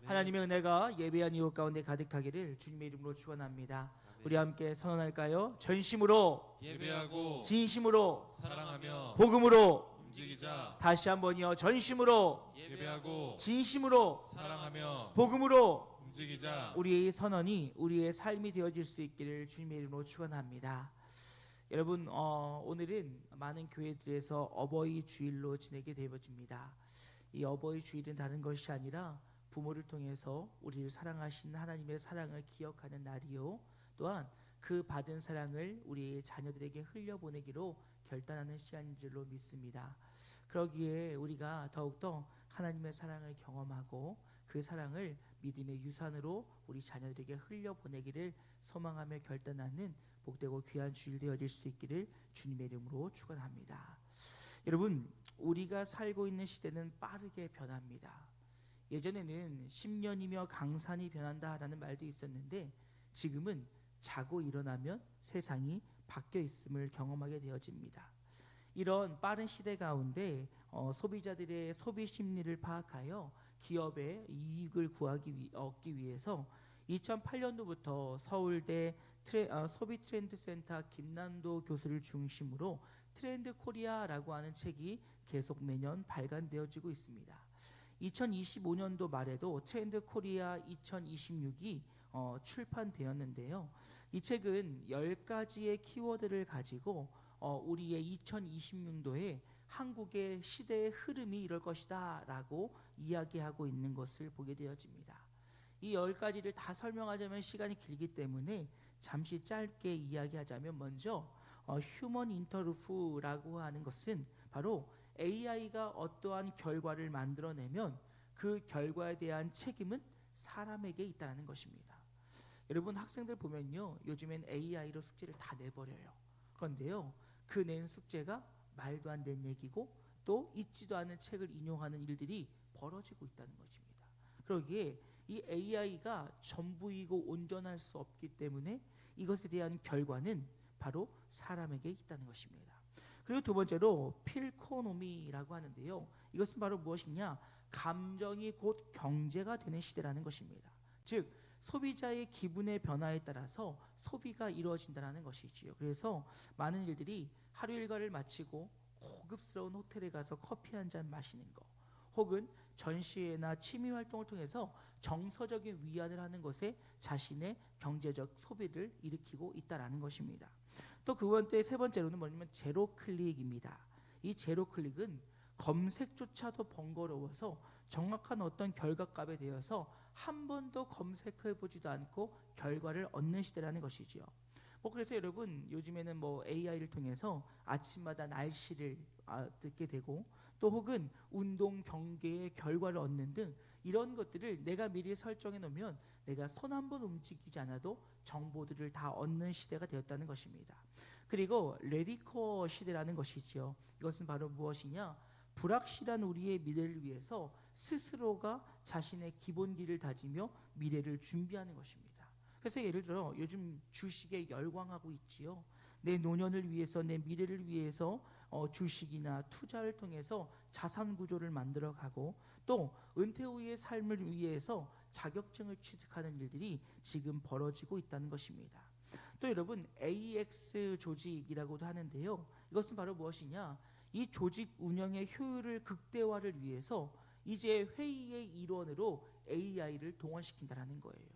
하나님의 은혜가 예배한 이웃 가운데 가득하기를 주님의 이름으로 축원합니다. 우리 함께 선언할까요? 전심으로 예배하고 진심으로 사랑하며 복음으로 움직이자. 다시 한번요. 전심으로 예배하고 진심으로 사랑하며 복음으로 움직이자. 우리의 선언이 우리의 삶이 되어질 수 있기를 주님의 이름으로 축원합니다. 여러분, 오늘은 많은 교회들에서 어버이 주일로 지내게 되어집니다. 이 어버이 주일은 다른 것이 아니라 부모를 통해서 우리를 사랑하신 하나님의 사랑을 기억하는 날이요, 또한 그 받은 사랑을 우리의 자녀들에게 흘려보내기로 결단하는 시간인 줄로 믿습니다. 그러기에 우리가 더욱더 하나님의 사랑을 경험하고 그 사랑을 믿음의 유산으로 우리 자녀들에게 흘려보내기를 소망하며 결단하는 복되고 귀한 주일 되어질 수 있기를 주님의 이름으로 축원합니다. 여러분, 우리가 살고 있는 시대는 빠르게 변합니다. 예전에는 10년이며 강산이 변한다라는 말도 있었는데, 지금은 자고 일어나면 세상이 바뀌어 있음을 경험하게 되어집니다. 이런 빠른 시대 가운데 소비자들의 소비 심리를 파악하여 기업의 이익을 얻기 위해서 2008년도부터 서울대 소비 트렌드 센터 김난도 교수를 중심으로 트렌드 코리아라고 하는 책이 계속 매년 발간되어지고 있습니다. 2025년도 말에도 트렌드 코리아 2026이 출판되었는데요. 이 책은 10가지의 키워드를 가지고 우리의 2026년도에 한국의 시대의 흐름이 이럴 것이다 라고 이야기하고 있는 것을 보게 되어집니다. 이 10가지를 다 설명하자면 시간이 길기 때문에 잠시 짧게 이야기하자면, 먼저 휴먼 인터루프라고 하는 것은 바로 AI가 어떠한 결과를 만들어내면 그 결과에 대한 책임은 사람에게 있다는 것입니다. 여러분, 학생들 보면요, 요즘엔 AI로 숙제를 다 내버려요. 그런데요, 그 낸 숙제가 말도 안 되는 얘기고 또 읽지도 않은 책을 인용하는 일들이 벌어지고 있다는 것입니다. 그러기에 이 AI가 전부이고 온전할 수 없기 때문에 이것에 대한 결과는 바로 사람에게 있다는 것입니다. 그리고 두 번째로 필코노미라고 하는데요, 이것은 바로 무엇이냐, 감정이 곧 경제가 되는 시대라는 것입니다. 즉, 소비자의 기분의 변화에 따라서 소비가 이루어진다는 것이지요. 그래서 많은 일들이 하루 일과를 마치고 고급스러운 호텔에 가서 커피 한 잔 마시는 거, 혹은 전시회나 취미 활동을 통해서 정서적인 위안을 하는 것에 자신의 경제적 소비를 일으키고 있다는 것입니다. 또 세 번째로는 뭐냐면 제로 클릭입니다. 이 제로 클릭은 검색조차도 번거로워서 정확한 어떤 결과값에 대해서 한 번도 검색해 보지도 않고 결과를 얻는 시대라는 것이지요. 그래서 여러분, 요즘에는 AI를 통해서 아침마다 날씨를 듣게 되고, 또 혹은 운동 경계의 결과를 얻는 등 이런 것들을 내가 미리 설정해 놓으면 내가 손 한 번 움직이지 않아도 정보들을 다 얻는 시대가 되었다는 것입니다. 그리고 레디코어 시대라는 것이지요. 이것은 바로 무엇이냐, 불확실한 우리의 미래를 위해서 스스로가 자신의 기본기를 다지며 미래를 준비하는 것입니다. 그래서 예를 들어 요즘 주식에 열광하고 있지요. 내 노년을 위해서, 내 미래를 위해서 주식이나 투자를 통해서 자산 구조를 만들어가고, 또 은퇴 후의 삶을 위해서 자격증을 취득하는 일들이 지금 벌어지고 있다는 것입니다. 또 여러분, AX 조직이라고도 하는데요, 이것은 바로 무엇이냐, 이 조직 운영의 효율을 극대화를 위해서 이제 회의의 일원으로 AI를 동원시킨다는 거예요.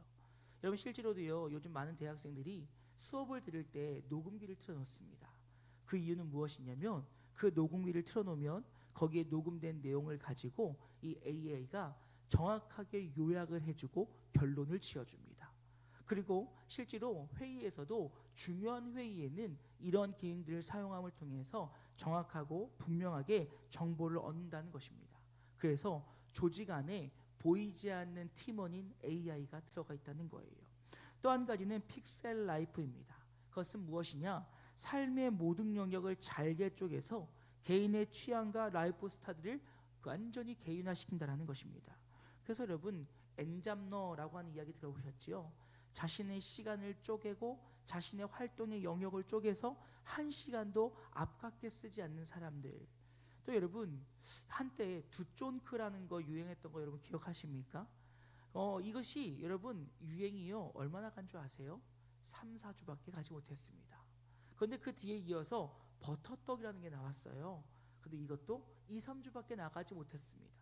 여러분, 실제로도요, 요즘 많은 대학생들이 수업을 들을 때 녹음기를 틀어놓습니다. 그 이유는 무엇이냐면, 그 녹음기를 틀어놓으면 거기에 녹음된 내용을 가지고 이 AI가 정확하게 요약을 해주고 결론을 지어줍니다. 그리고 실제로 회의에서도, 중요한 회의에는 이런 기능들을 사용함을 통해서 정확하고 분명하게 정보를 얻는다는 것입니다. 그래서 조직 안에 보이지 않는 팀원인 AI가 들어가 있다는 거예요. 또 한 가지는 픽셀 라이프입니다. 그것은 무엇이냐, 삶의 모든 영역을 잘게 쪼개서 개인의 취향과 라이프 스타일을 완전히 개인화시킨다는 것입니다. 그래서 여러분, 엔잡러라고 하는 이야기 들어보셨지요? 자신의 시간을 쪼개고 자신의 활동의 영역을 쪼개서 한 시간도 아깝게 쓰지 않는 사람들. 또 여러분, 한때 두존크라는 거 유행했던 거 여러분 기억하십니까? 이것이 여러분 유행이요 얼마나 간 줄 아세요? 3, 4주밖에 가지 못했습니다. 그런데 그 뒤에 이어서 버터떡이라는 게 나왔어요. 근데 이것도 2, 3주밖에 나가지 못했습니다.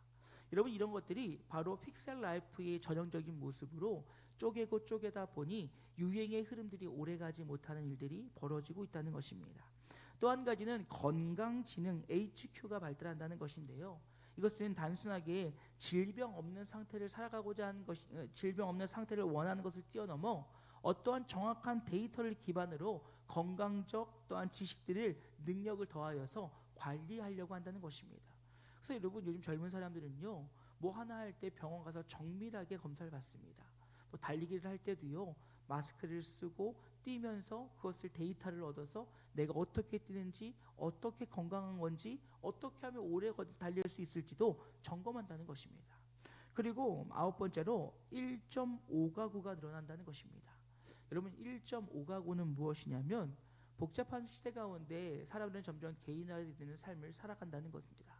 여러분 이런 것들이 바로 픽셀 라이프의 전형적인 모습으로 쪼개고 쪼개다 보니 유행의 흐름들이 오래가지 못하는 일들이 벌어지고 있다는 것입니다. 또 한 가지는 건강지능 HQ가 발달한다는 것인데요. 이것은 단순하게 질병 없는 상태를 살아가고자 하는 것이 질병 없는 상태를 원하는 것을 뛰어넘어 어떠한 정확한 데이터를 기반으로 건강적 또한 지식들을 능력을 더하여서 관리하려고 한다는 것입니다. 그래서 여러분 요즘 젊은 사람들은요 뭐 하나 할 때 병원 가서 정밀하게 검사를 받습니다. 뭐 달리기를 할 때도요 마스크를 쓰고 뛰면서 그것을 데이터를 얻어서 내가 어떻게 뛰는지 어떻게 건강한 건지 어떻게 하면 오래 달릴 수 있을지도 점검한다는 것입니다. 그리고 9번째로 1.5가구가 늘어난다는 것입니다. 여러분 1.5가구는 무엇이냐면 복잡한 시대 가운데 사람들은 점점 개인화되는 삶을 살아간다는 것입니다.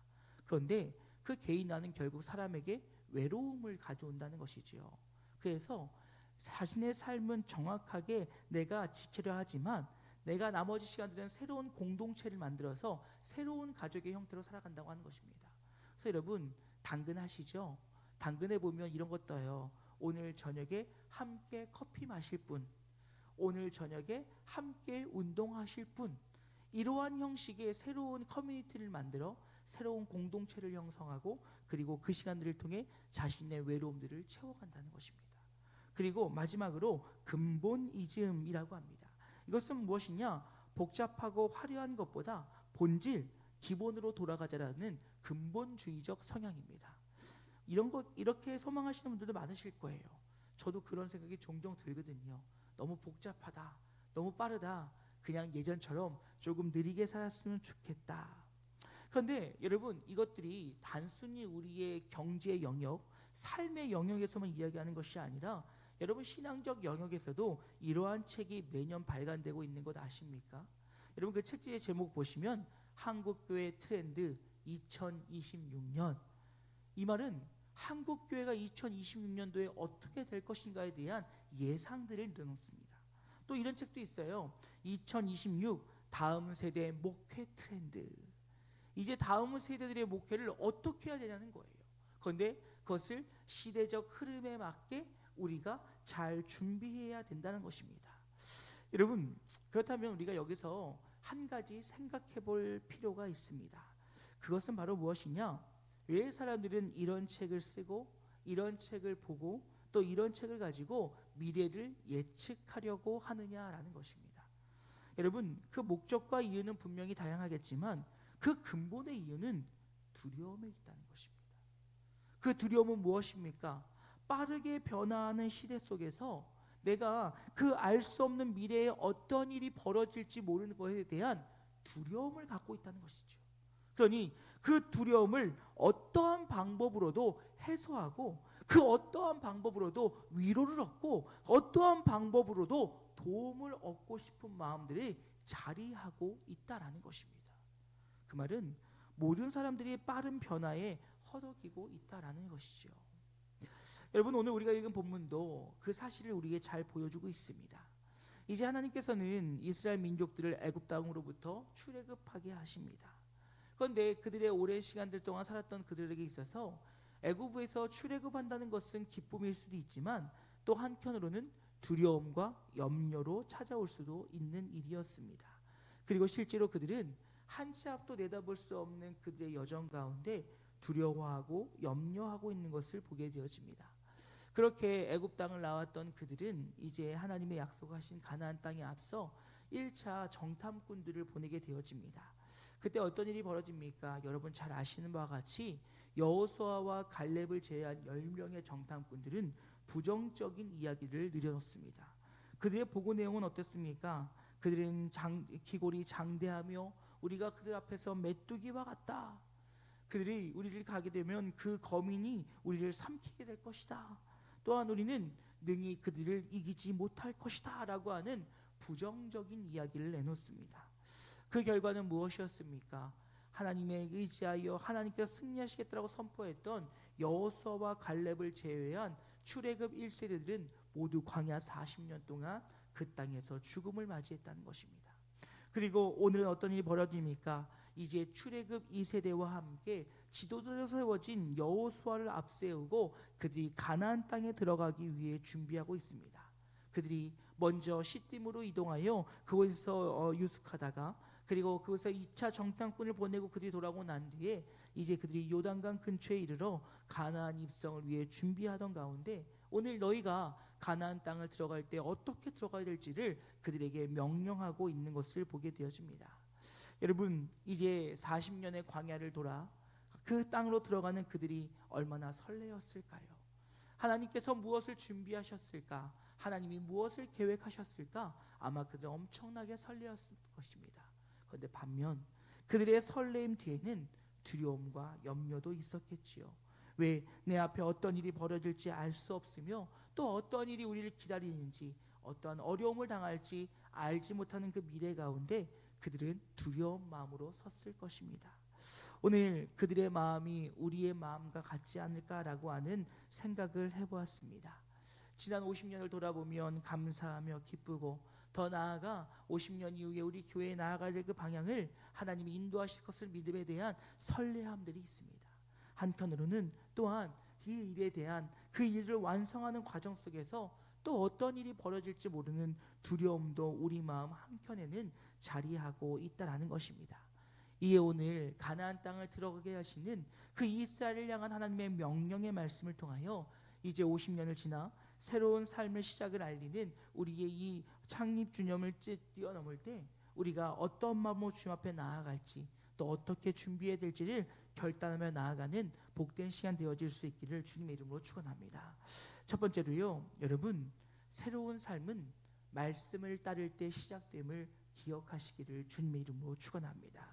그런데 그 개인화는 결국 사람에게 외로움을 가져온다는 것이지요. 그래서 자신의 삶은 정확하게 내가 지키려 하지만 내가 나머지 시간들은 새로운 공동체를 만들어서 새로운 가족의 형태로 살아간다고 하는 것입니다. 그래서 여러분 당근 하시죠? 당근에 보면 이런 것 떠요. 오늘 저녁에 함께 커피 마실 분, 오늘 저녁에 함께 운동하실 분, 이러한 형식의 새로운 커뮤니티를 만들어 새로운 공동체를 형성하고 그리고 그 시간들을 통해 자신의 외로움들을 채워간다는 것입니다. 그리고 마지막으로 근본이즘이라고 합니다. 이것은 무엇이냐? 복잡하고 화려한 것보다 본질, 기본으로 돌아가자라는 근본주의적 성향입니다. 이렇게 소망하시는 분들도 많으실 거예요. 저도 그런 생각이 종종 들거든요. 너무 복잡하다, 너무 빠르다, 그냥 예전처럼 조금 느리게 살았으면 좋겠다. 그런데 여러분 이것들이 단순히 우리의 경제 영역, 삶의 영역에서만 이야기하는 것이 아니라 여러분 신앙적 영역에서도 이러한 책이 매년 발간되고 있는 것 아십니까? 여러분 그 책지의 제목 보시면 한국교회 트렌드 2026년, 이 말은 한국교회가 2026년도에 어떻게 될 것인가에 대한 예상들을 내놓습니다. 또 이런 책도 있어요. 2026 다음 세대 목회 트렌드. 이제 다음 세대들의 목회를 어떻게 해야 되냐는 거예요. 그런데 그것을 시대적 흐름에 맞게 우리가 잘 준비해야 된다는 것입니다. 여러분 그렇다면 우리가 여기서 한 가지 생각해 볼 필요가 있습니다. 그것은 바로 무엇이냐? 왜 사람들은 이런 책을 쓰고 이런 책을 보고 또 이런 책을 가지고 미래를 예측하려고 하느냐라는 것입니다. 여러분 그 목적과 이유는 분명히 다양하겠지만 그 근본의 이유는 두려움에 있다는 것입니다. 그 두려움은 무엇입니까? 빠르게 변화하는 시대 속에서 내가 그 알 수 없는 미래에 어떤 일이 벌어질지 모르는 것에 대한 두려움을 갖고 있다는 것이죠. 그러니 그 두려움을 어떠한 방법으로도 해소하고 그 어떠한 방법으로도 위로를 얻고 어떠한 방법으로도 도움을 얻고 싶은 마음들이 자리하고 있다라는 것입니다. 그 말은 모든 사람들이 빠른 변화에 허덕이고 있다라는 것이죠. 여러분 오늘 우리가 읽은 본문도 그 사실을 우리에게 잘 보여주고 있습니다. 이제 하나님께서는 이스라엘 민족들을 애굽 땅으로부터 출애굽하게 하십니다. 그런데 그들의 오랜 시간들 동안 살았던 그들에게 있어서 애굽에서 출애굽한다는 것은 기쁨일 수도 있지만 또 한편으로는 두려움과 염려로 찾아올 수도 있는 일이었습니다. 그리고 실제로 그들은 한 치 앞도 내다볼 수 없는 그들의 여정 가운데 두려워하고 염려하고 있는 것을 보게 되어집니다. 그렇게 애굽 땅을 나왔던 그들은 이제 하나님의 약속하신 가나안 땅에 앞서 1차 정탐꾼들을 보내게 되어집니다. 그때 어떤 일이 벌어집니까? 여러분 잘 아시는 바와 같이 여호수아와 갈렙을 제외한 10명의 정탐꾼들은 부정적인 이야기를 늘여놓습니다. 그들의 보고 내용은 어땠습니까? 그들은 기골이 장대하며 우리가 그들 앞에서 메뚜기와 같다. 그들이 우리를 가게 되면 그 거민이 우리를 삼키게 될 것이다. 또한 우리는 능히 그들을 이기지 못할 것이다 라고 하는 부정적인 이야기를 내놓습니다. 그 결과는 무엇이었습니까? 하나님에 의지하여 하나님께서 승리하시겠다고 선포했던 여호수아와 갈렙을 제외한 출애굽 1세대들은 모두 광야 40년 동안 그 땅에서 죽음을 맞이했다는 것입니다. 그리고 오늘은 어떤 일이 벌어집니까? 이제 출애굽 2세대와 함께 지도자로 세워진 여호수아를 앞세우고 그들이 가나안 땅에 들어가기 위해 준비하고 있습니다. 그들이 먼저 시딤으로 이동하여 그곳에서 유숙하다가 그리고 그곳에서 2차 정탐꾼을 보내고 그들이 돌아오고 난 뒤에 이제 그들이 요단강 근처에 이르러 가나안 입성을 위해 준비하던 가운데 오늘 너희가 가나안 땅을 들어갈 때 어떻게 들어가야 될지를 그들에게 명령하고 있는 것을 보게 되어집니다. 여러분, 이제 40년의 광야를 돌아 그 땅으로 들어가는 그들이 얼마나 설레었을까요? 하나님께서 무엇을 준비하셨을까? 하나님이 무엇을 계획하셨을까? 아마 그들 엄청나게 설레었을 것입니다. 그런데 반면 그들의 설레임 뒤에는 두려움과 염려도 있었겠지요. 왜 내 앞에 어떤 일이 벌어질지 알 수 없으며 또 어떤 일이 우리를 기다리는지 어떠한 어려움을 당할지 알지 못하는 그 미래 가운데 그들은 두려운 마음으로 섰을 것입니다. 오늘 그들의 마음이 우리의 마음과 같지 않을까라고 하는 생각을 해보았습니다. 지난 50년을 돌아보면 감사하며 기쁘고 더 나아가 50년 이후에 우리 교회에 나아갈 그 방향을 하나님이 인도하실 것을 믿음에 대한 설레함들이 있습니다. 한편으로는 또한 이 일에 대한 그 일을 완성하는 과정 속에서 또 어떤 일이 벌어질지 모르는 두려움도 우리 마음 한켠에는 자리하고 있다라는 것입니다. 이에 오늘 가나안 땅을 들어가게 하시는 그 이스라엘을 향한 하나님의 명령의 말씀을 통하여 이제 50년을 지나 새로운 삶의 시작을 알리는 우리의 이 창립 주념을 뛰어넘을 때 우리가 어떤 마음으로 주님 앞에 나아갈지 또 어떻게 준비해야 될지를 결단하며 나아가는 복된 시간 되어질 수 있기를 주님의 이름으로 축원합니다. 첫 번째로요, 여러분, 새로운 삶은 말씀을 따를 때 시작됨을 기억하시기를 주님의 이름으로 축원합니다.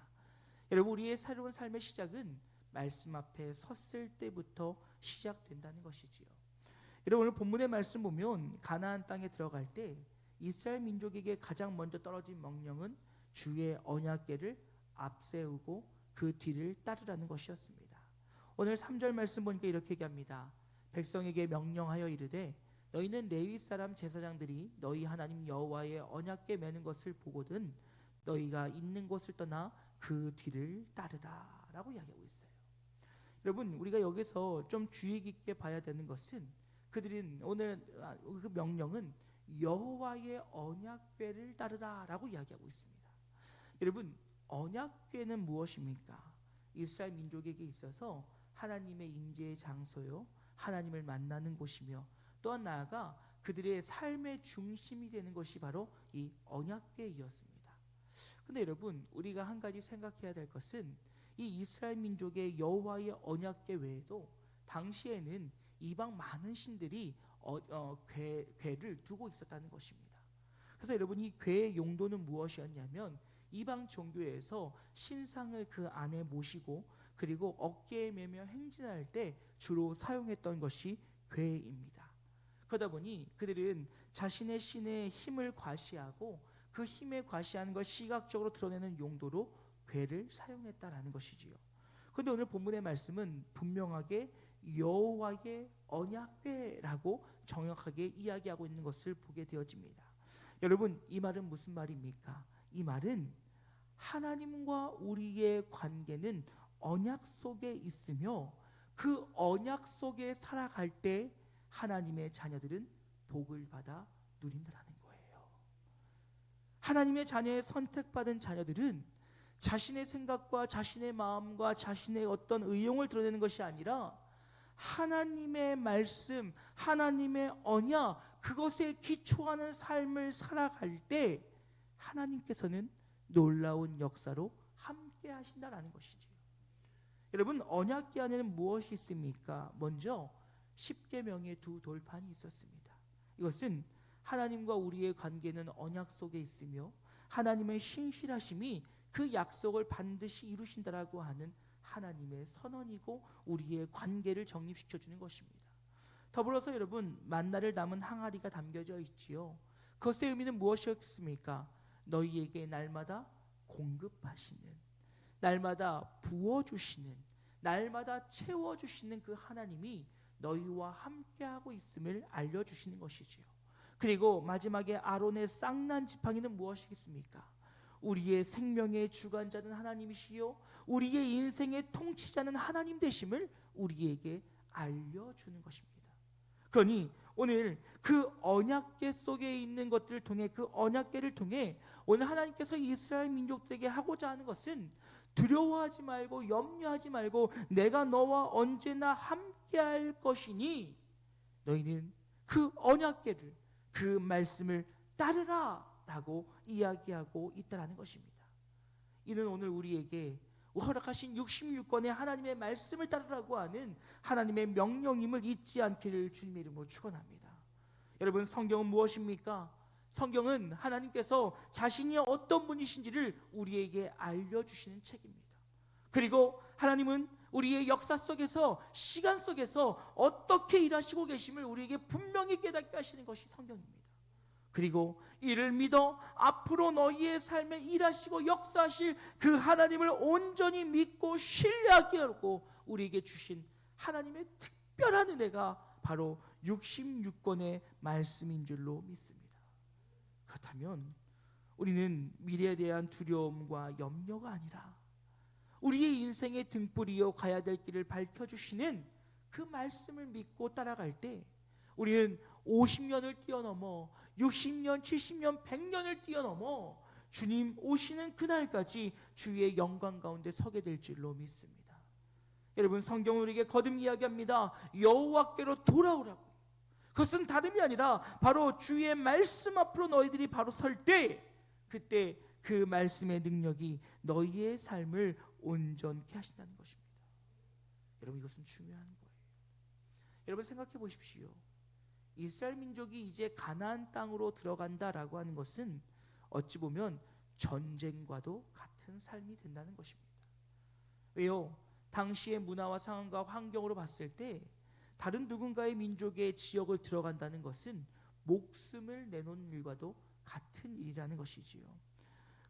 여러분, 우리의 새로운 삶의 시작은 말씀 앞에 섰을 때부터 시작된다는 것이지요. 여러분, 오늘 본문의 말씀 보면 가나안 땅에 들어갈 때 이스라엘 민족에게 가장 먼저 떨어진 명령은 주의 언약궤를 앞세우고 그 뒤를 따르라는 것이었습니다. 오늘 3절 말씀 보니까 이렇게 얘기합니다. 백성에게 명령하여 이르되 너희는 레위 사람 제사장들이 너희 하나님 여호와의 언약궤 매는 것을 보거든 너희가 있는 곳을 떠나 그 뒤를 따르라 라고 이야기하고 있어요. 여러분, 우리가 여기서 좀 주의 깊게 봐야 되는 것은 그들은 오늘 그 명령은 여호와의 언약궤를 따르라 라고 이야기하고 있습니다. 여러분, 언약궤는 무엇입니까? 이스라엘 민족에게 있어서 하나님의 임재의 장소요, 하나님을 만나는 곳이며 또한 나아가 그들의 삶의 중심이 되는 것이 바로 이 언약궤이었습니다. 근데 여러분, 우리가 한 가지 생각해야 될 것은 이 이스라엘 민족의 여호와의 언약궤 외에도 당시에는 이방 많은 신들이 궤를 두고 있었다는 것입니다. 그래서 여러분, 이 궤의 용도는 무엇이었냐면 이방 종교에서 신상을 그 안에 모시고 그리고 어깨에 매며 행진할 때 주로 사용했던 것이 궤입니다. 그러다 보니 그들은 자신의 신의 힘을 과시하고 그 힘에 과시하는 걸 시각적으로 드러내는 용도로 궤를 사용했다라는 것이지요. 그런데 오늘 본문의 말씀은 분명하게 여호와의 언약궤라고 정확하게 이야기하고 있는 것을 보게 되어집니다. 여러분, 이 말은 무슨 말입니까? 이 말은 하나님과 우리의 관계는 언약 속에 있으며 그 언약 속에 살아갈 때 하나님의 자녀들은 복을 받아 누린다는 거예요. 하나님의 자녀의 선택받은 자녀들은 자신의 생각과 자신의 마음과 자신의 어떤 의용을 드러내는 것이 아니라 하나님의 말씀, 하나님의 언약, 그것에 기초하는 삶을 살아갈 때 하나님께서는 놀라운 역사로 함께 하신다라는 것이지요. 여러분, 언약궤 안에는 무엇이 있습니까? 먼저 십계명의 두 돌판이 있었습니다. 이것은 하나님과 우리의 관계는 언약 속에 있으며 하나님의 신실하심이 그 약속을 반드시 이루신다라고 하는 하나님의 선언이고 우리의 관계를 정립시켜주는 것입니다. 더불어서 여러분, 만나를 담은 항아리가 담겨져 있지요. 그것의 의미는 무엇이었습니까? 너희에게 날마다 공급하시는, 날마다 부어주시는, 날마다 채워주시는 그 하나님이 너희와 함께하고 있음을 알려주시는 것이지요. 그리고 마지막에 아론의 쌍난 지팡이는 무엇이겠습니까? 우리의 생명의 주관자는 하나님이시요 우리의 인생의 통치자는 하나님 되심을 우리에게 알려주는 것입니다. 그러니 오늘 그 언약궤 속에 있는 것들을 통해, 그 언약궤를 통해 오늘 하나님께서 이스라엘 민족들에게 하고자 하는 것은 두려워하지 말고 염려하지 말고 내가 너와 언제나 함께할 것이니 너희는 그 언약궤를, 그 말씀을 따르라 라고 이야기하고 있다는 것입니다. 이는 오늘 우리에게 허락하신 66권의 하나님의 말씀을 따르라고 하는 하나님의 명령임을 잊지 않기를 주님의 이름으로 축원합니다. 여러분, 성경은 무엇입니까? 성경은 하나님께서 자신이 어떤 분이신지를 우리에게 알려주시는 책입니다. 그리고 하나님은 우리의 역사 속에서, 시간 속에서 어떻게 일하시고 계심을 우리에게 분명히 깨닫게 하시는 것이 성경입니다. 그리고 이를 믿어 앞으로 너희의 삶에 일하시고 역사하실 그 하나님을 온전히 믿고 신뢰하게 하고 우리에게 주신 하나님의 특별한 은혜가 바로 66권의 말씀인 줄로 믿습니다. 그렇다면 우리는 미래에 대한 두려움과 염려가 아니라 우리의 인생의 등불이요 가야 될 길을 밝혀주시는 그 말씀을 믿고 따라갈 때 우리는 50년을 뛰어넘어 60년, 70년, 100년을 뛰어넘어 주님 오시는 그날까지 주의 영광 가운데 서게 될 줄로 믿습니다. 여러분, 성경은 우리에게 거듭 이야기합니다. 여호와께로 돌아오라고. 그것은 다름이 아니라 바로 주의 말씀 앞으로 너희들이 바로 설 때, 그때 그 말씀의 능력이 너희의 삶을 온전케 하신다는 것입니다. 여러분, 이것은 중요한 거예요. 여러분, 생각해 보십시오. 이스라엘 민족이 이제 가나안 땅으로 들어간다라고 하는 것은 어찌 보면 전쟁과도 같은 삶이 된다는 것입니다. 왜요? 당시의 문화와 상황과 환경으로 봤을 때 다른 누군가의 민족의 지역을 들어간다는 것은 목숨을 내놓는 일과도 같은 일이라는 것이지요.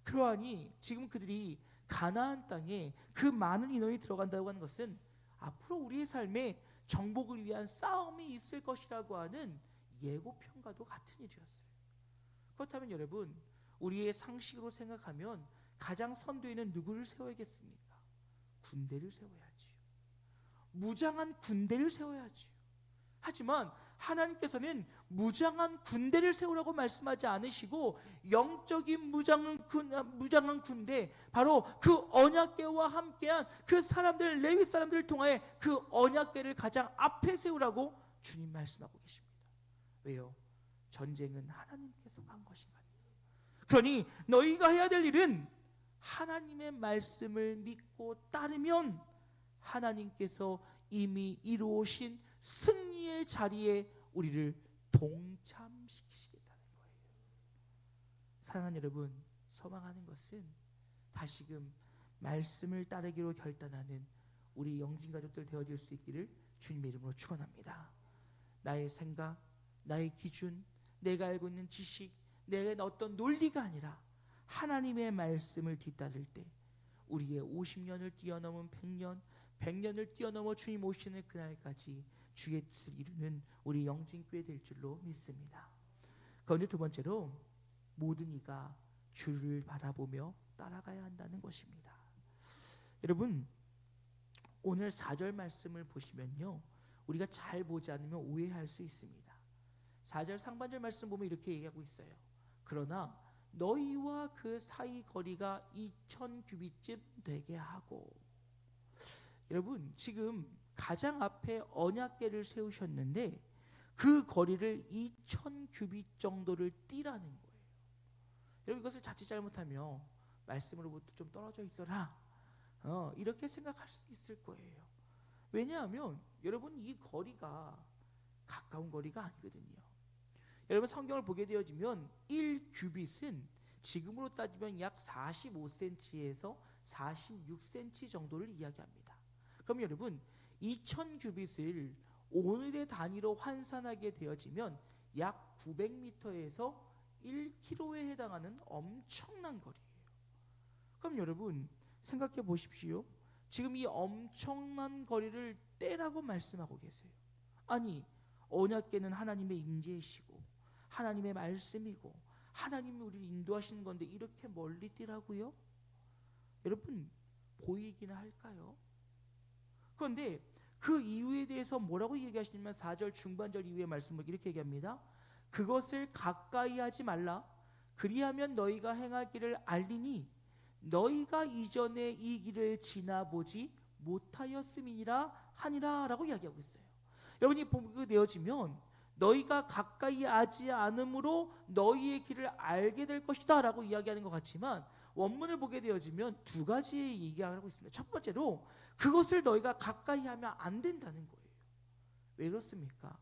그러하니 지금 그들이 가나안 땅에 그 많은 인원이 들어간다고 하는 것은 앞으로 우리의 삶에 정복을 위한 싸움이 있을 것이라고 하는 예고편과도 같은 일이었어요. 그렇다면 여러분, 우리의 상식으로 생각하면 가장 선두에는 누구를 세워야겠습니까? 군대를 세워야지요. 무장한 군대를 세워야지요. 하지만 하나님께서는 무장한 군대를 세우라고 말씀하지 않으시고 영적인 무장한 군대, 바로 그 언약궤와 함께한 그 사람들, 레위 사람들을 통하여 그 언약궤를 가장 앞에 세우라고 주님 말씀하고 계십니다. 왜요? 전쟁은 하나님께서 한 것인가요? 그러니 너희가 해야 될 일은 하나님의 말씀을 믿고 따르면 하나님께서 이미 이루어오신 승리의 자리에 우리를 동참시키시겠다는 거예요. 사랑하는 여러분, 소망하는 것은 다시금 말씀을 따르기로 결단하는 우리 영진 가족들 되어질 수 있기를 주님의 이름으로 축원합니다. 나의 생각, 나의 기준, 내가 알고 있는 지식, 내가 어떤 논리가 아니라 하나님의 말씀을 뒤따를 때 우리의 50년을 뛰어넘은 100년, 100년을 뛰어넘어 주님 오시는 그날까지 주의 뜻을 이루는 우리 영진교회 될 줄로 믿습니다. 그런데 두 번째로 모든 이가 주를 바라보며 따라가야 한다는 것입니다. 여러분, 오늘 4절 말씀을 보시면요, 우리가 잘 보지 않으면 오해할 수 있습니다. 4절 상반절 말씀 보면 이렇게 얘기하고 있어요. 그러나 너희와 그 사이 거리가 2000규빗쯤 되게 하고. 여러분, 지금 가장 앞에 언약궤를 세우셨는데 그 거리를 2000규빗 정도를 띠라는 거예요. 여러분, 이것을 자칫 잘못하면 말씀으로부터 좀 떨어져 있어라, 이렇게 생각할 수 있을 거예요. 왜냐하면 여러분, 이 거리가 가까운 거리가 아니거든요. 여러분, 성경을 보게 되어지면 1규빗은 지금으로 따지면 약 45cm에서 46cm 정도를 이야기합니다. 그럼 여러분, 2000규빗을 오늘의 단위로 환산하게 되어지면 약 900m에서 1km에 해당하는 엄청난 거리예요. 그럼 여러분, 생각해 보십시오. 지금 이 엄청난 거리를 떼라고 말씀하고 계세요. 아니, 언약궤는 하나님의 임재이시고 하나님의 말씀이고 하나님이 우리를 인도하시는 건데 이렇게 멀리 뛰라고요? 여러분, 보이기나 할까요? 그런데 그 이유에 대해서 뭐라고 얘기하시냐면 4절 중반절 이후의 말씀을 이렇게 얘기합니다. 그것을 가까이 하지 말라. 그리하면 너희가 행할 길을 알리니 너희가 이전에 이 길을 지나보지 못하였음이니라 하니라 라고 이야기하고 있어요. 여러분이 보게 되어지면 너희가 가까이 하지 않으므로 너희의 길을 알게 될 것이다 라고 이야기하는 것 같지만 원문을 보게 되어지면 두 가지의 얘기를 하고 있습니다. 첫 번째로 그것을 너희가 가까이 하면 안 된다는 거예요. 왜 그렇습니까?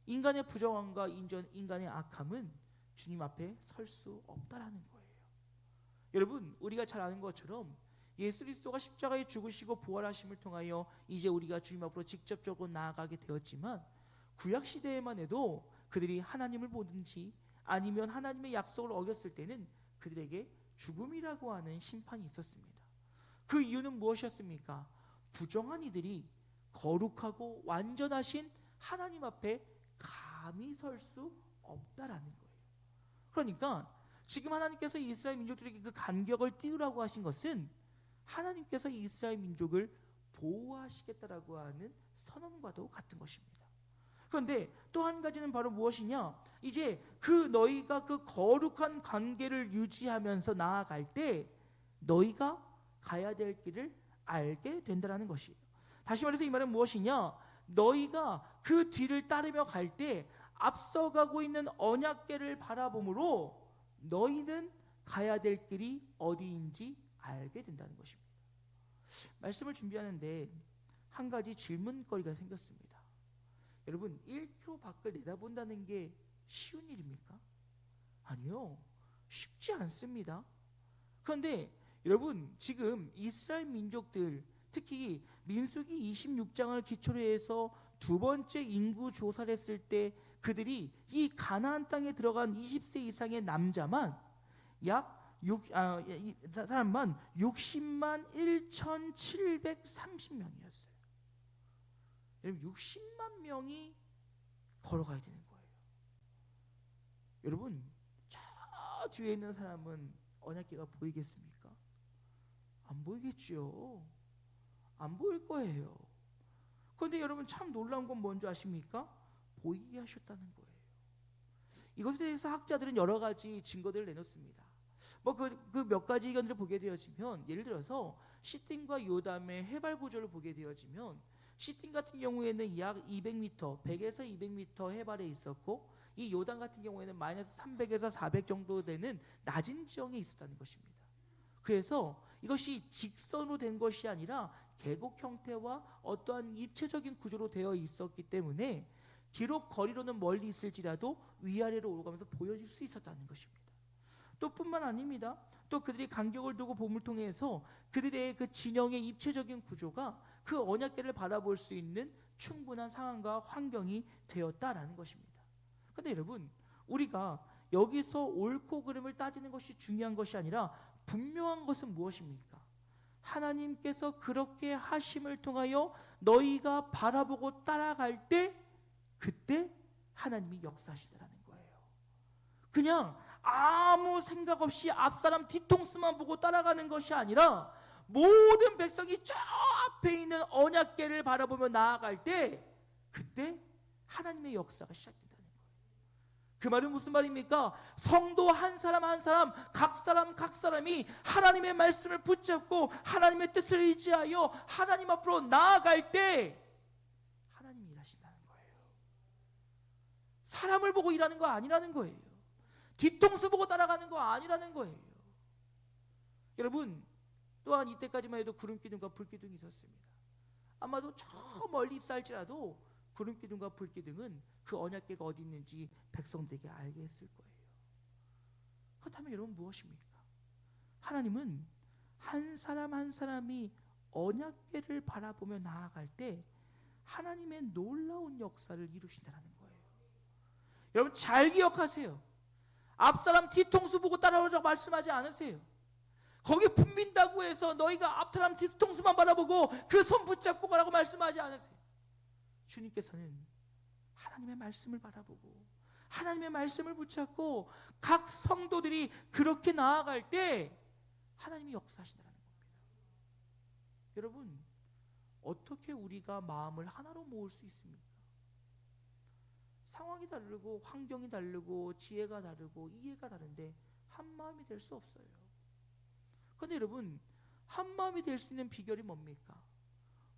인간의 부정함과 인간의 악함은 주님 앞에 설 수 없다라는 거예요. 여러분, 우리가 잘 아는 것처럼 예수 그리스도가 십자가에 죽으시고 부활하심을 통하여 이제 우리가 주님 앞으로 직접적으로 나아가게 되었지만 구약 시대에만 해도 그들이 하나님을 보든지 아니면 하나님의 약속을 어겼을 때는 그들에게 죽음이라고 하는 심판이 있었습니다. 그 이유는 무엇이었습니까? 부정한 이들이 거룩하고 완전하신 하나님 앞에 감히 설 수 없다라는 거예요. 그러니까 지금 하나님께서 이스라엘 민족들에게 그 간격을 띄우라고 하신 것은 하나님께서 이스라엘 민족을 보호하시겠다라고 하는 선언과도 같은 것입니다. 그런데 또 한 가지는 바로 무엇이냐? 이제 그 너희가 그 거룩한 관계를 유지하면서 나아갈 때 너희가 가야 될 길을 알게 된다는 것이에요. 다시 말해서 이 말은 무엇이냐? 너희가 그 뒤를 따르며 갈 때 앞서가고 있는 언약궤를 바라보므로 너희는 가야 될 길이 어디인지 알게 된다는 것입니다. 말씀을 준비하는데 한 가지 질문거리가 생겼습니다. 여러분, 1km 밖을 내다본다는 게 쉬운 일입니까? 아니요, 쉽지 않습니다. 그런데 여러분, 지금 이스라엘 민족들, 특히 민수기 26장을 기초로 해서 두 번째 인구 조사를 했을 때 그들이 이 가나안 땅에 들어간 20세 이상의 남자만 사람만 60만 1,730명이었어요. 여러분, 60만 명이 걸어가야 되는 거예요. 여러분, 저 뒤에 있는 사람은 언약궤가 보이겠습니까? 안 보이겠죠. 안 보일 거예요. 그런데 여러분, 참 놀라운 건 뭔지 아십니까? 보이게 하셨다는 거예요. 이것에 대해서 학자들은 여러 가지 증거들을 내놓습니다. 그 몇 가지 의견들을 보게 되어지면, 예를 들어서 시팀과 요담의 해발 구조를 보게 되어지면 시팀 같은 경우에는 약 200m, 100에서 200m 해발에 있었고 이 요담 같은 경우에는 마이너스 300에서 400 정도 되는 낮은 지형에 있었다는 것입니다. 그래서 이것이 직선으로 된 것이 아니라 계곡 형태와 어떠한 입체적인 구조로 되어 있었기 때문에 기록 거리로는 멀리 있을지라도 위아래로 오르가면서 보여질 수 있었다는 것입니다. 또 뿐만 아닙니다. 또 그들이 간격을 두고 봄을 통해서 그들의 그 진영의 입체적인 구조가 그 언약궤를 바라볼 수 있는 충분한 상황과 환경이 되었다라는 것입니다. 그런데 여러분, 우리가 여기서 옳고 그름을 따지는 것이 중요한 것이 아니라 분명한 것은 무엇입니까? 하나님께서 그렇게 하심을 통하여 너희가 바라보고 따라갈 때 그때 하나님이 역사하시더라는 거예요. 그냥 아무 생각 없이 앞사람 뒤통수만 보고 따라가는 것이 아니라 모든 백성이 저 앞에 있는 언약궤를 바라보며 나아갈 때 그때 하나님의 역사가 시작된다는 거예요. 그 말은 무슨 말입니까? 성도 한 사람 한 사람, 각 사람이 하나님의 말씀을 붙잡고 하나님의 뜻을 의지하여 하나님 앞으로 나아갈 때 하나님이 일하신다는 거예요. 사람을 보고 일하는 거 아니라는 거예요. 뒤통수 보고 따라가는 거 아니라는 거예요. 여러분, 또한 이때까지만 해도 구름기둥과 불기둥이 있었습니다. 아마도 저 멀리 있을지라도 구름기둥과 불기둥은 그 언약궤가 어디 있는지 백성들에게 알게 했을 거예요. 그렇다면 여러분, 무엇입니까? 하나님은 한 사람 한 사람이 언약궤를 바라보며 나아갈 때 하나님의 놀라운 역사를 이루신다는 거예요. 여러분, 잘 기억하세요. 앞사람 뒤통수 보고 따라오라고 말씀하지 않으세요. 거기 붐빈다고 해서 너희가 앞사람 뒤통수만 바라보고 그 손 붙잡고 가라고 말씀하지 않으세요. 주님께서는 하나님의 말씀을 바라보고 하나님의 말씀을 붙잡고 각 성도들이 그렇게 나아갈 때 하나님이 역사하신다는 겁니다. 여러분, 어떻게 우리가 마음을 하나로 모을 수 있습니까? 상황이 다르고 환경이 다르고 지혜가 다르고 이해가 다른데 한 마음이 될 수 없어요. 그런데 여러분, 한 마음이 될 수 있는 비결이 뭡니까?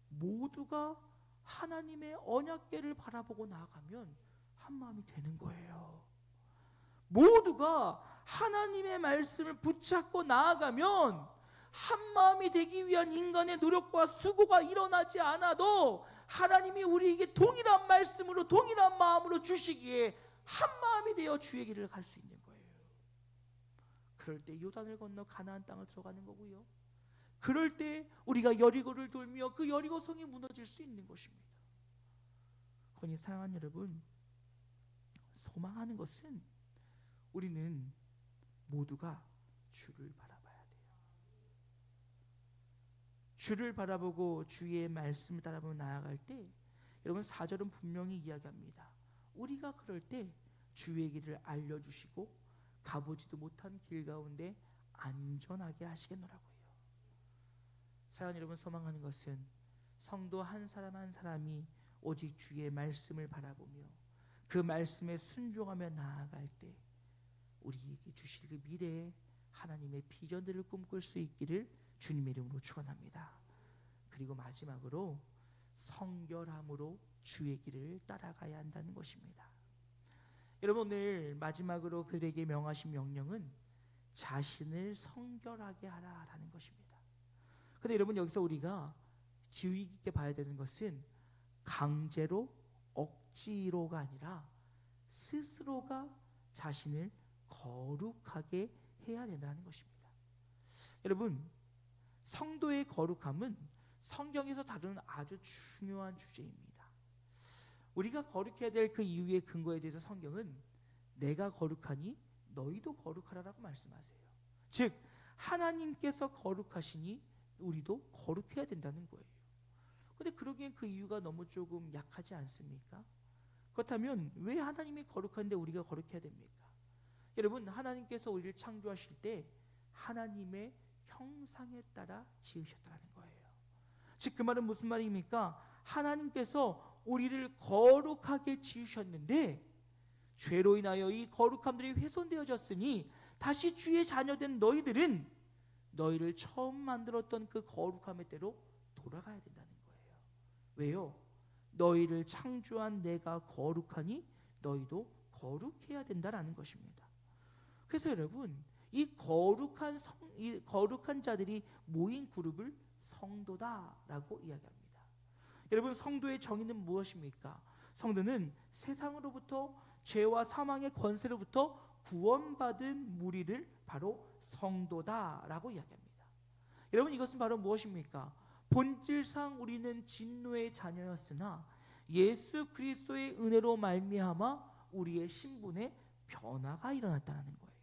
모두가 하나님의 언약궤를 바라보고 나아가면 한 마음이 되는 거예요. 모두가 하나님의 말씀을 붙잡고 나아가면 한 마음이 되기 위한 인간의 노력과 수고가 일어나지 않아도 하나님이 우리에게 동일한 말씀으로 동일한 마음으로 주시기에 한 마음이 되어 주의 길을 갈 수 있는 거예요. 그럴 때 요단을 건너 가나안 땅을 들어가는 거고요. 그럴 때 우리가 여리고를 돌며 그 여리고성이 무너질 수 있는 것입니다. 그러니 사랑하는 여러분, 소망하는 것은 우리는 모두가 주를 바라봐야 돼요. 주를 바라보고 주의 말씀을 따라보며 나아갈 때 여러분 4절은 분명히 이야기합니다. 우리가 그럴 때 주의 길을 알려주시고 가보지도 못한 길 가운데 안전하게 하시겠노라고요. 사랑하는 여러분, 소망하는 것은 성도 한 사람 한 사람이 오직 주의 말씀을 바라보며 그 말씀에 순종하며 나아갈 때 우리에게 주실 그 미래에 하나님의 비전들을 꿈꿀 수 있기를 주님의 이름으로 축원합니다. 그리고 마지막으로 성결함으로 주의 길을 따라가야 한다는 것입니다. 여러분, 오늘 마지막으로 그들에게 명하신 명령은 자신을 성결하게 하라라는 것입니다. 그런데 여러분, 여기서 우리가 주의 깊게 봐야 되는 것은 강제로 억지로가 아니라 스스로가 자신을 거룩하게 해야 된다는 것입니다. 여러분, 성도의 거룩함은 성경에서 다루는 아주 중요한 주제입니다. 우리가 거룩해야 될 그 이유의 근거에 대해서 성경은 내가 거룩하니 너희도 거룩하라라고 말씀하세요. 즉 하나님께서 거룩하시니 우리도 거룩해야 된다는 거예요. 그런데 그러기엔 그 이유가 너무 조금 약하지 않습니까? 그렇다면 왜 하나님이 거룩한데 우리가 거룩해야 됩니까? 여러분, 하나님께서 우리를 창조하실 때 하나님의 형상에 따라 지으셨다는 거예요. 즉 그 말은 무슨 말입니까? 하나님께서 우리를 거룩하게 지으셨는데 죄로 인하여 이 거룩함들이 훼손되어졌으니 다시 주의 자녀된 너희들은 너희를 처음 만들었던 그 거룩함의 때로 돌아가야 된다는 거예요. 왜요? 너희를 창조한 내가 거룩하니 너희도 거룩해야 된다라는 것입니다. 그래서 여러분, 이 거룩한 자들이 모인 그룹을 성도다라고 이야기합니다. 여러분, 성도의 정의는 무엇입니까? 성도는 세상으로부터 죄와 사망의 권세로부터 구원받은 무리를 바로 성도다라고 이야기합니다. 여러분, 이것은 바로 무엇입니까? 본질상 우리는 진노의 자녀였으나 예수 그리스도의 은혜로 말미암아 우리의 신분에 변화가 일어났다는 거예요.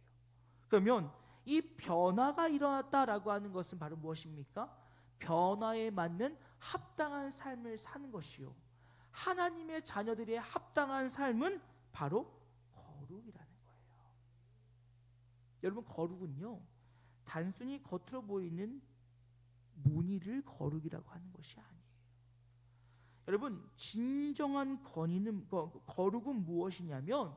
그러면 이 변화가 일어났다라고 하는 것은 바로 무엇입니까? 변화에 맞는 합당한 삶을 사는 것이요, 하나님의 자녀들의 합당한 삶은 바로 거룩이라는 거예요. 여러분, 거룩은요 단순히 겉으로 보이는 무늬를 거룩이라고 하는 것이 아니에요. 여러분, 진정한 거룩은 무엇이냐면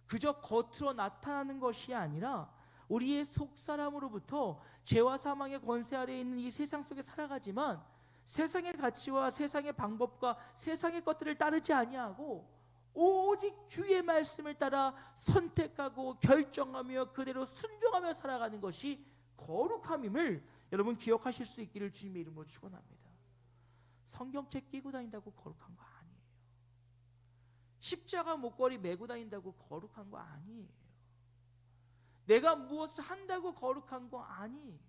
그저 겉으로 나타나는 것이 아니라 우리의 속사람으로부터 죄와 사망의 권세 아래에 있는 이 세상 속에 살아가지만 세상의 가치와 세상의 방법과 세상의 것들을 따르지 아니하고 오직 주의 말씀을 따라 선택하고 결정하며 그대로 순종하며 살아가는 것이 거룩함임을 여러분 기억하실 수 있기를 주님의 이름으로 축원합니다. 성경책 끼고 다닌다고 거룩한 거 아니에요. 십자가 목걸이 메고 다닌다고 거룩한 거 아니에요. 내가 무엇을 한다고 거룩한 거 아니에요.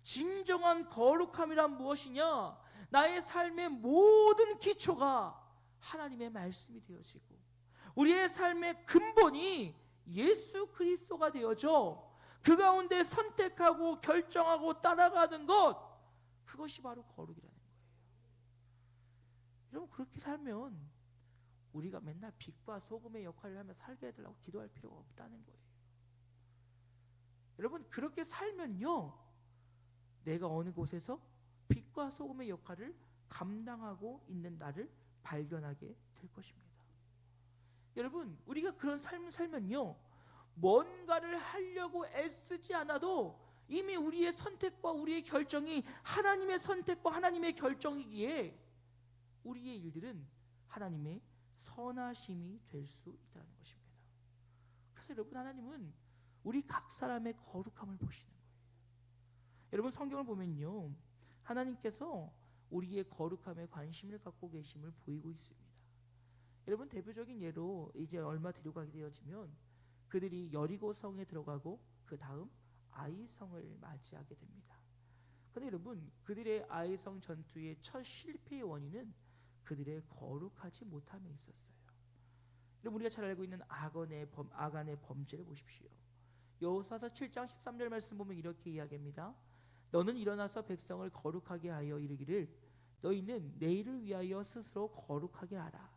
진정한 거룩함이란 무엇이냐? 나의 삶의 모든 기초가 하나님의 말씀이 되어지고 우리의 삶의 근본이 예수 그리스도가 되어져 그 가운데 선택하고 결정하고 따라가는 것, 그것이 바로 거룩이라는 거예요. 여러분, 그렇게 살면 우리가 맨날 빛과 소금의 역할을 하며 살게 해달라고 기도할 필요가 없다는 거예요. 여러분, 그렇게 살면요, 내가 어느 곳에서 빛과 소금의 역할을 감당하고 있는 나를 발견하게 될 것입니다. 여러분, 우리가 그런 삶을 살면요, 뭔가를 하려고 애쓰지 않아도 이미 우리의 선택과 우리의 결정이 하나님의 선택과 하나님의 결정이기에 우리의 일들은 하나님의 선하심이 될 수 있다는 것입니다. 그래서 여러분, 하나님은 우리 각 사람의 거룩함을 보시는 거예요. 여러분, 성경을 보면요, 하나님께서 우리의 거룩함에 관심을 갖고 계심을 보이고 있습니다. 여러분, 대표적인 예로 이제 얼마 뒤로 가게 되어지면 그들이 여리고 성에 들어가고 그 다음 아이성을 맞이하게 됩니다. 그런데 여러분, 그들의 아이성 전투의 첫 실패의 원인은 그들의 거룩하지 못함에 있었어요. 여러분, 우리가 잘 알고 있는 아간의 범죄를 보십시오. 여호수아서 7장 13절 말씀 보면 이렇게 이야기합니다. 너는 일어나서 백성을 거룩하게 하여 이르기를 너희는 내일을 위하여 스스로 거룩하게 하라.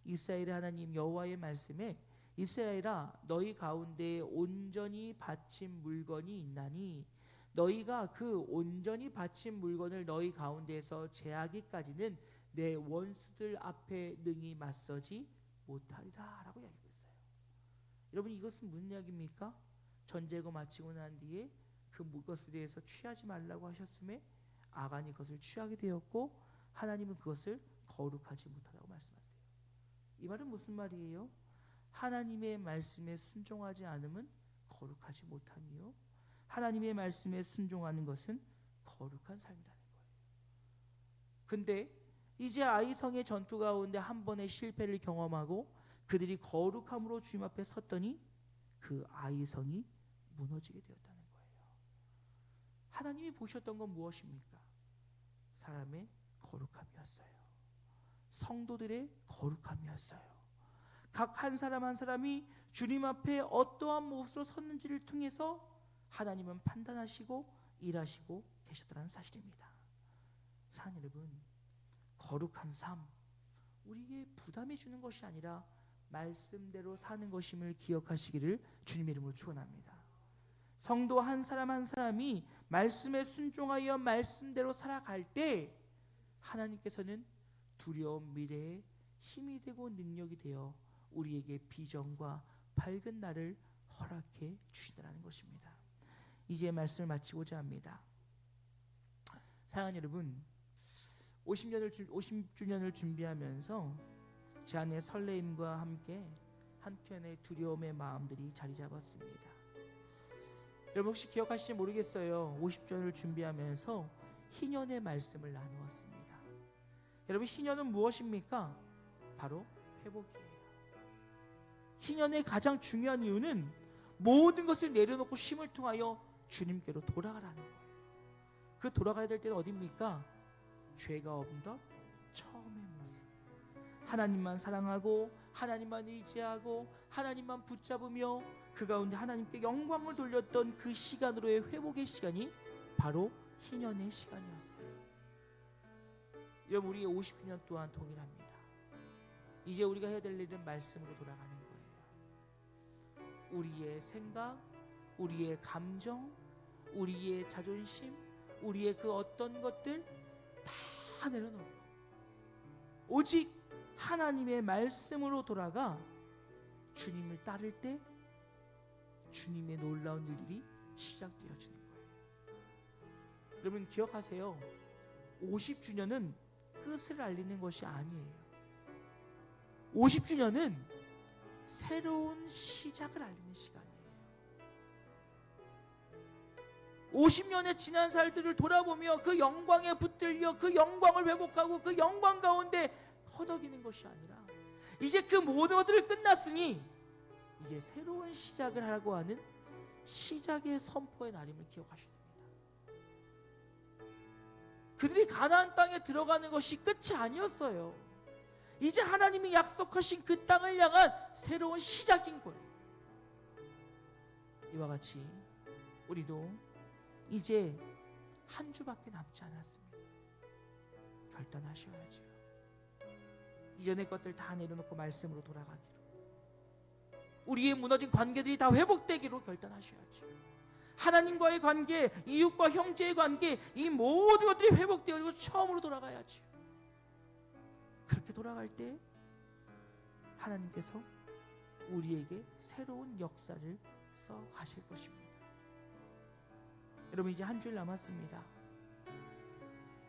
이스라엘의 하나님 여호와의 말씀에 이스라엘아, 너희 가운데 온전히 바친 물건이 있나니 너희가 그 온전히 바친 물건을 너희 가운데에서 제하기까지는 내 원수들 앞에 능히 맞서지 못하리라 라고 이야기하고 있어요. 여러분, 이것은 무슨 이야기입니까? 전제가 마치고 난 뒤에 그 무엇에 대해서 취하지 말라고 하셨음에 아간이 그것을 취하게 되었고 하나님은 그것을 거룩하지 못하다고 말씀하세요. 이 말은 무슨 말이에요? 하나님의 말씀에 순종하지 않음은 거룩하지 못함이요, 하나님의 말씀에 순종하는 것은 거룩한 삶이라는 거예요. 근데 이제 아이성의 전투 가운데 한 번의 실패를 경험하고 그들이 거룩함으로 주님 앞에 섰더니 그 아이성이 무너지게 되었다는 거예요. 하나님이 보셨던 건 무엇입니까? 사람의 거룩함이었어요. 성도들의 거룩함이었어요. 각 한 사람 한 사람이 주님 앞에 어떠한 모습으로 섰는지를 통해서 하나님은 판단하시고 일하시고 계셨다는 사실입니다. 사랑하는 여러분, 거룩한 삶, 우리에게 부담이 주는 것이 아니라 말씀대로 사는 것임을 기억하시기를 주님의 이름으로 축원합니다. 성도 한 사람 한 사람이 말씀에 순종하여 말씀대로 살아갈 때 하나님께서는 두려운 미래에 힘이 되고 능력이 되어 우리에게 비전과 밝은 날을 허락해 주시다는 것입니다. 이제 말씀을 마치고자 합니다. 사랑하는 여러분, 50주년을 준비하면서 제 안에 설레임과 함께 한편의 두려움의 마음들이 자리 잡았습니다. 여러분, 혹시 기억하실지 모르겠어요. 50주년을 준비하면서 희년의 말씀을 나누었습니다. 여러분, 희년은 무엇입니까? 바로 회복이에요. 희년의 가장 중요한 이유는 모든 것을 내려놓고 쉼을 통하여 주님께로 돌아가라는 거예요. 그 돌아가야 될 때는 어디입니까? 죄가 없던 처음의 모습, 하나님만 사랑하고 하나님만 의지하고 하나님만 붙잡으며 그 가운데 하나님께 영광을 돌렸던 그 시간으로의 회복의 시간이 바로 희년의 시간이었어요. 여러분, 우리의 50주년 또한 동일합니다. 이제 우리가 해야 될 일은 말씀으로 돌아가는 거예요. 우리의 생각, 우리의 감정, 우리의 자존심, 우리의 그 어떤 것들 다 내려놓고 오직 하나님의 말씀으로 돌아가 주님을 따를 때 주님의 놀라운 일들이 시작되어지는 거예요. 여러분, 기억하세요. 50주년은 끝을 알리는 것이 아니에요. 50주년은 새로운 시작을 알리는 시간이에요. 50년의 지난 살들을 돌아보며 그 영광에 붙들려 그 영광을 회복하고 그 영광 가운데 허덕이는 것이 아니라 이제 그 모든 것들이 끝났으니 이제 새로운 시작을 하라고 하는 시작의 선포의 날임을 기억하셔야 됩니다. 그들이 가나안 땅에 들어가는 것이 끝이 아니었어요. 이제 하나님이 약속하신 그 땅을 향한 새로운 시작인 거예요. 이와 같이 우리도 이제 한 주밖에 남지 않았습니다. 결단하셔야죠. 이전의 것들 다 내려놓고 말씀으로 돌아가기로, 우리의 무너진 관계들이 다 회복되기로 결단하셔야죠. 하나님과의 관계, 이웃과 형제의 관계, 이 모든 것들이 회복되어지고 처음으로 돌아가야죠. 그렇게 돌아갈 때 하나님께서 우리에게 새로운 역사를 써 가실 것입니다. 여러분, 이제 한 주일 남았습니다.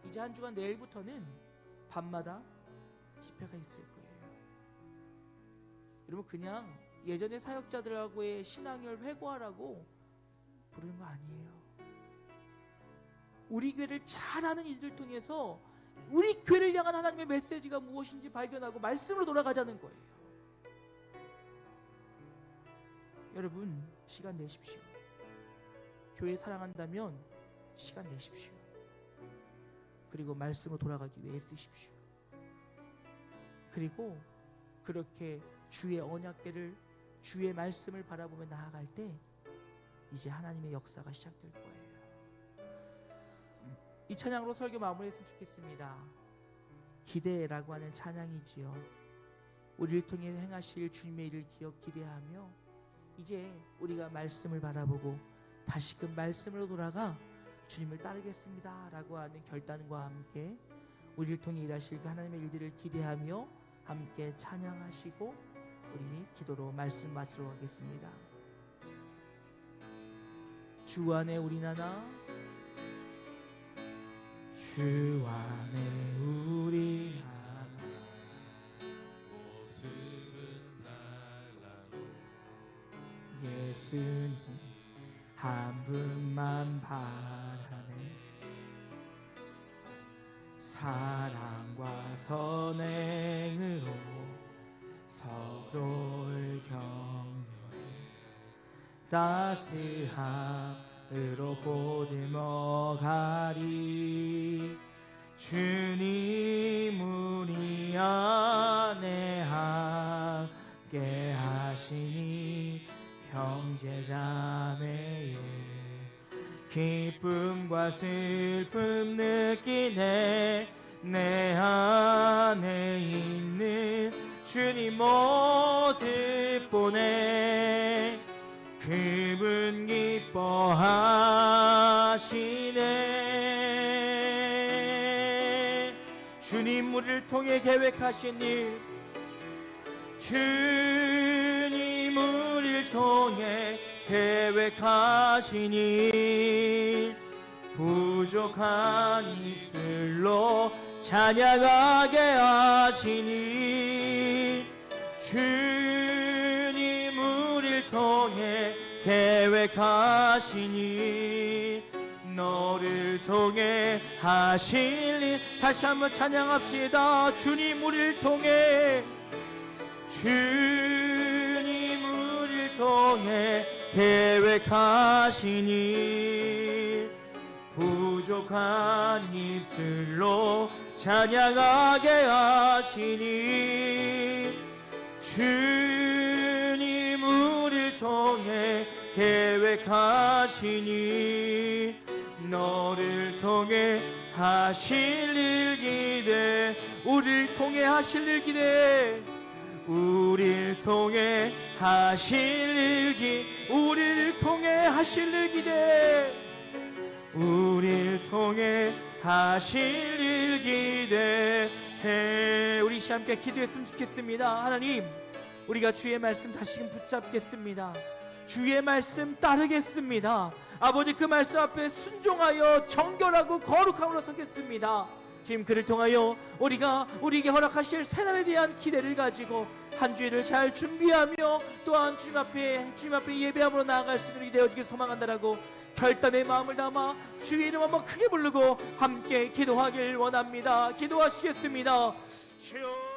이제 한 주간 내일부터는 밤마다 집회가 있을 거예요. 여러분, 그냥 예전의 사역자들하고의 신앙을 회고하라고 부르는 거 아니에요. 우리 교회를 잘 아는 이들을 통해서 우리 교회를 향한 하나님의 메시지가 무엇인지 발견하고 말씀으로 돌아가자는 거예요. 여러분, 시간 내십시오. 교회 사랑한다면 시간 내십시오. 그리고 말씀으로 돌아가기 위해 쓰십시오. 그리고 그렇게 주의 언약궤를, 주의 말씀을 바라보며 나아갈 때 이제 하나님의 역사가 시작될 거예요. 이 찬양으로 설교 마무리했으면 좋겠습니다. 기대라고 하는 찬양이지요. 우리를 통해 행하실 주님의 일을 기대하며 이제 우리가 말씀을 바라보고 다시금 말씀으로 돌아가 주님을 따르겠습니다 라고 하는 결단과 함께 우리를 통해 일하실 하나님의 일들을 기대하며 함께 찬양하시고 우리 기도로 말씀 마치러 가겠습니다. 주 안에 우리 나나, 주 안에 우리 나나, 모습은 달라도 예수님 한 분만 바라네. 사랑과 선행으로 서로를 격려해 따스함으로 보듬어 가리. 주님 우리 안에 함께 하시니 형제자매의 기쁨과 슬픔 느끼네. 내 안에 있는 주님 모습 보네. 그분 기뻐하시네. 주님 우리를 통해 계획하신 일, 주님 우리를 통해 계획하신 일, 부족한 입술로 찬양하게 하시니. 주님 우리를 통해 계획하시니 너를 통해 하실 일. 다시 한번 찬양합시다. 주님 우리를 통해, 주님 우리를 통해 계획하시니 부족한 입술로 찬양하게 하시니. 주님 우리를 통해 계획하시니 너를 통해 하실 일 기대. 우리를 통해 하실 일 기대. 우리를 통해 하실 일 우리를 통해 하실 일 기대. 우리를 통해 하실 일 기대해. 우리 함께 기도했으면 좋겠습니다. 하나님, 우리가 주의 말씀 다시금 붙잡겠습니다. 주의 말씀 따르겠습니다. 아버지, 그 말씀 앞에 순종하여 정결하고 거룩함으로 서겠습니다. 주님, 그를 통하여 우리가 우리에게 허락하실 새날에 대한 기대를 가지고 한 주일을 잘 준비하며 또한 주님 앞에 예배함으로 나아갈 수 있는 일이 되어지길 소망한다라고 결단의 마음을 담아 주의 이름 한번 크게 부르고 함께 기도하길 원합니다. 기도하시겠습니다. 주여.